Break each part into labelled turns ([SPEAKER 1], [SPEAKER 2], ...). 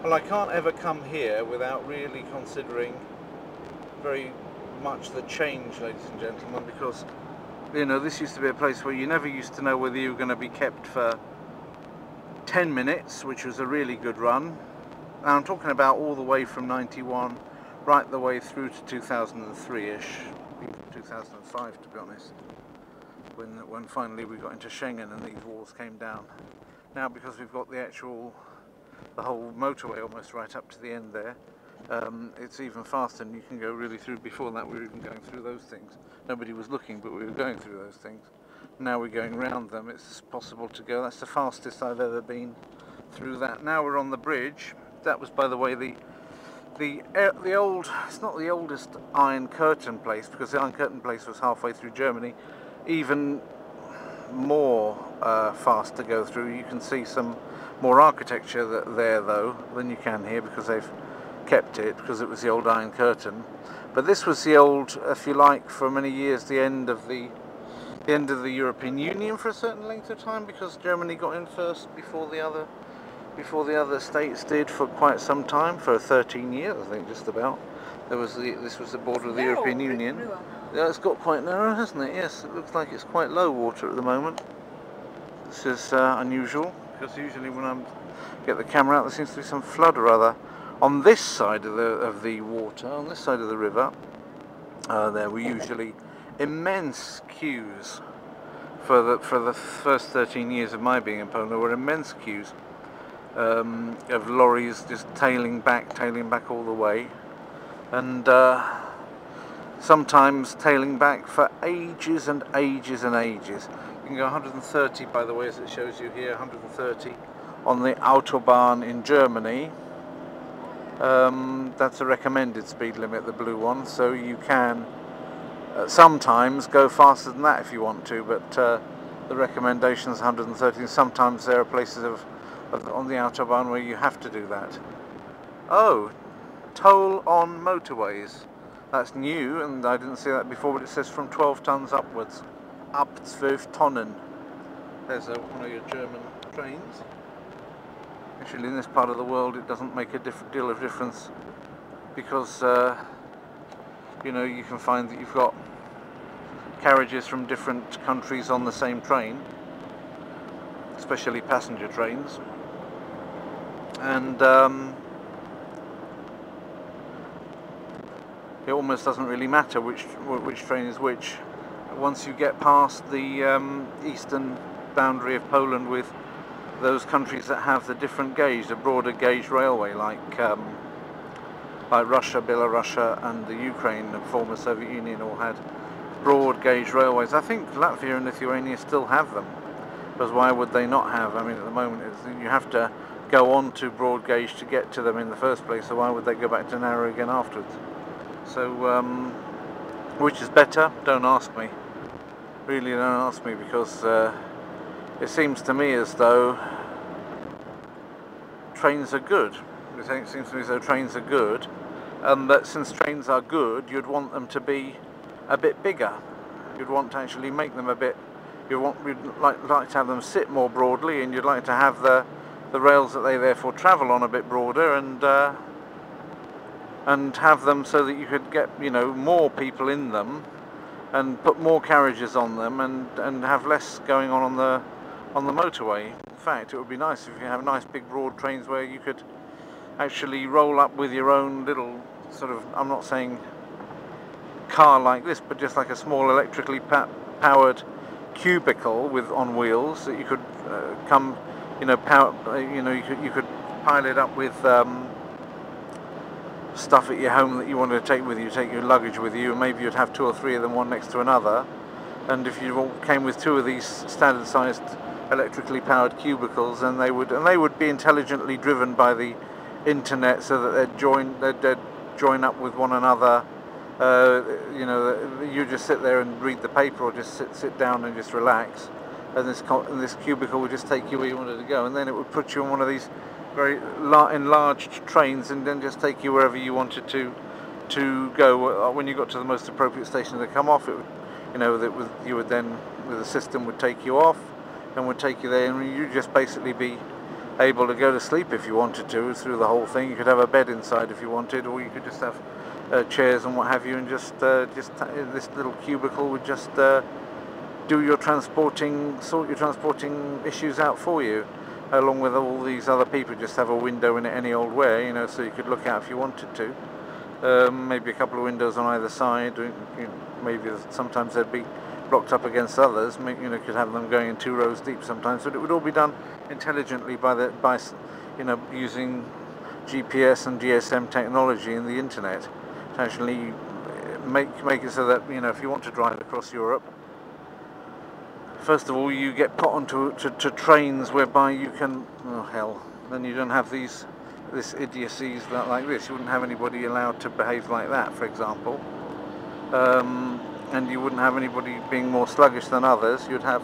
[SPEAKER 1] Well, I can't ever come here without really considering very much the change, ladies and gentlemen, because you know, this used to be a place where you never used to know whether you were going to be kept for 10 minutes, which was a really good run. And I'm talking about all the way from 91 right the way through to 2003-ish, even 2005 to be honest, when finally we got into Schengen and these walls came down. Now, because we've got the whole motorway almost right up to the end there, it's even faster, and you can go really through. Before that we were even going through those things. Nobody was looking, but we were going through those things. Now we're going round them. It's possible to go. That's the fastest I've ever been through that. Now we're on the bridge. That was, by the way, the old, it's not the oldest Iron Curtain place, because the Iron Curtain place was halfway through Germany. Even more fast to go through. You can see some more architecture there though than you can here, because they've kept it, because it was the old Iron Curtain. But this was the old, if you like, for many years the end of the European Union for a certain length of time, because Germany got in first before the other states did for quite some time, for 13 years I think, just about. This was the border of the European Union. Yeah, it's got quite narrow, hasn't it? Yes, it looks like it's quite low water at the moment. This is unusual, because usually when I get the camera out there seems to be some flood or other. On this side of the water, on this side of the river, there were usually immense queues. For the first 13 years of my being in Poland, there were immense queues of lorries just tailing back all the way, and sometimes tailing back for ages and ages and ages. You can go 130, by the way, as it shows you here, 130 on the Autobahn in Germany. That's a recommended speed limit, the blue one, so you can sometimes go faster than that if you want to, but the recommendation is 130. Sometimes there are places on the Autobahn where you have to do that. Oh, toll on motorways. That's new, and I didn't see that before, but it says from 12 tons upwards. Up 12 Tonnen. There's one of your German trains. Actually, in this part of the world it doesn't make a deal of difference, because you know, you can find that you've got carriages from different countries on the same train, especially passenger trains, and it almost doesn't really matter which train is which. Once you get past the eastern boundary of Poland with those countries that have the different gauge, the broader gauge railway, like Russia, Belarus and the Ukraine, the former Soviet Union, all had broad gauge railways. I think Latvia and Lithuania still have them, because why would they not have? I mean, at the moment you have to go on to broad gauge to get to them in the first place, so why would they go back to narrow again afterwards? So which is better? Don't ask me. Really don't ask me, because it seems to me as though trains are good. It seems to me as though trains are good, and that since trains are good, you'd want them to be a bit bigger. You'd want to actually make them a bit. You'd like to have them sit more broadly, and you'd like to have the rails that they therefore travel on a bit broader, and have them so that you could get, you know, more people in them, and put more carriages on them, and have less going on the motorway. In fact, it would be nice if you have nice big broad trains where you could actually roll up with your own little sort of, I'm not saying car like this, but just like a small electrically powered cubicle on wheels that you could you could pile it up with stuff at your home that you wanted to take with you, take your luggage with you, and maybe you'd have 2 or 3 of them, one next to another. And if you all came with 2 of these standard sized electrically powered cubicles, and they would be intelligently driven by the internet, so that they'd join up with one another. You know, you just sit there and read the paper, or just sit down and just relax, and this cubicle would just take you where you wanted to go, and then it would put you on one of these very enlarged trains, and then just take you wherever you wanted to go. When you got to the most appropriate station to come off, it would, you know, you would then, with the system, would take you off and would take you there, and you'd just basically be able to go to sleep if you wanted to through the whole thing. You could have a bed inside if you wanted, or you could just have chairs and what have you, and just this little cubicle would just do your sort your transporting issues out for you, along with all these other people. Just have a window in it any old way, you know, so you could look out if you wanted to. Maybe a couple of windows on either side. Maybe sometimes they'd be blocked up against others. You know, could have them going in 2 rows deep sometimes, but it would all be done intelligently by you know, using GPS and GSM technology and the internet to actually make it so that, you know, if you want to drive across Europe, first of all you get put onto to trains whereby you can, oh hell, then you don't have this idiocies like this. You wouldn't have anybody allowed to behave like that, for example. And you wouldn't have anybody being more sluggish than others. You'd have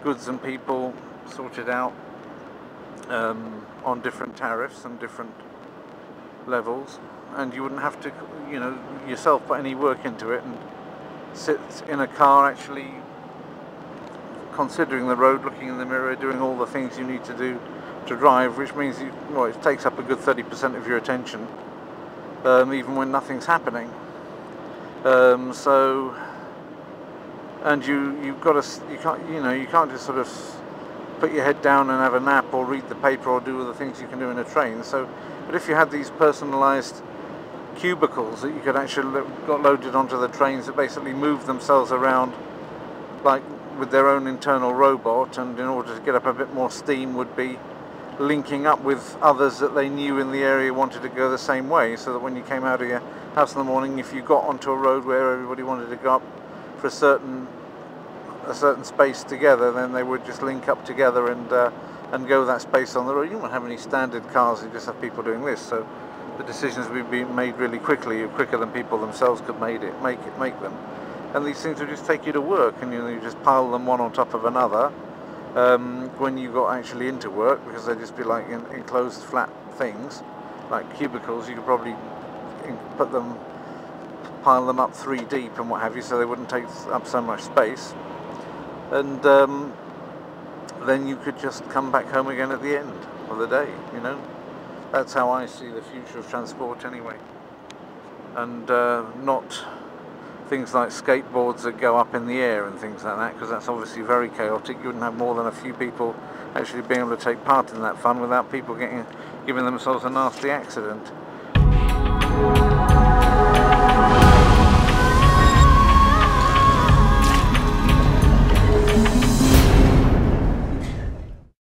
[SPEAKER 1] goods and people sorted out on different tariffs and different levels, and you wouldn't have to, you know, yourself put any work into it and sit in a car actually considering the road, looking in the mirror, doing all the things you need to do to drive, which means it takes up a good 30% of your attention, even when nothing's happening. So, and you can't just sort of put your head down and have a nap or read the paper or do all the things you can do in a train. So, but if you had these personalised cubicles that you could actually got loaded onto the trains that basically move themselves around like with their own internal robot, and in order to get up a bit more steam would be linking up with others that they knew in the area wanted to go the same way, so that when you came out of your house in the morning, if you got onto a road where everybody wanted to go up for a certain space together, then they would just link up together and go that space on the road. You wouldn't have any standard cars, you just have people doing this, so the decisions would be made really quickly, quicker than people themselves could make them. And these things would just take you to work, and you just pile them one on top of another when you got actually into work, because they'd just be like enclosed flat things, like cubicles. You could probably pile them up 3 deep and what have you, so they wouldn't take up so much space. And then you could just come back home again at the end of the day, you know. That's how I see the future of transport anyway. And not things like skateboards that go up in the air and things like that, because that's obviously very chaotic. You wouldn't have more than a few people actually being able to take part in that fun without people giving themselves a nasty accident.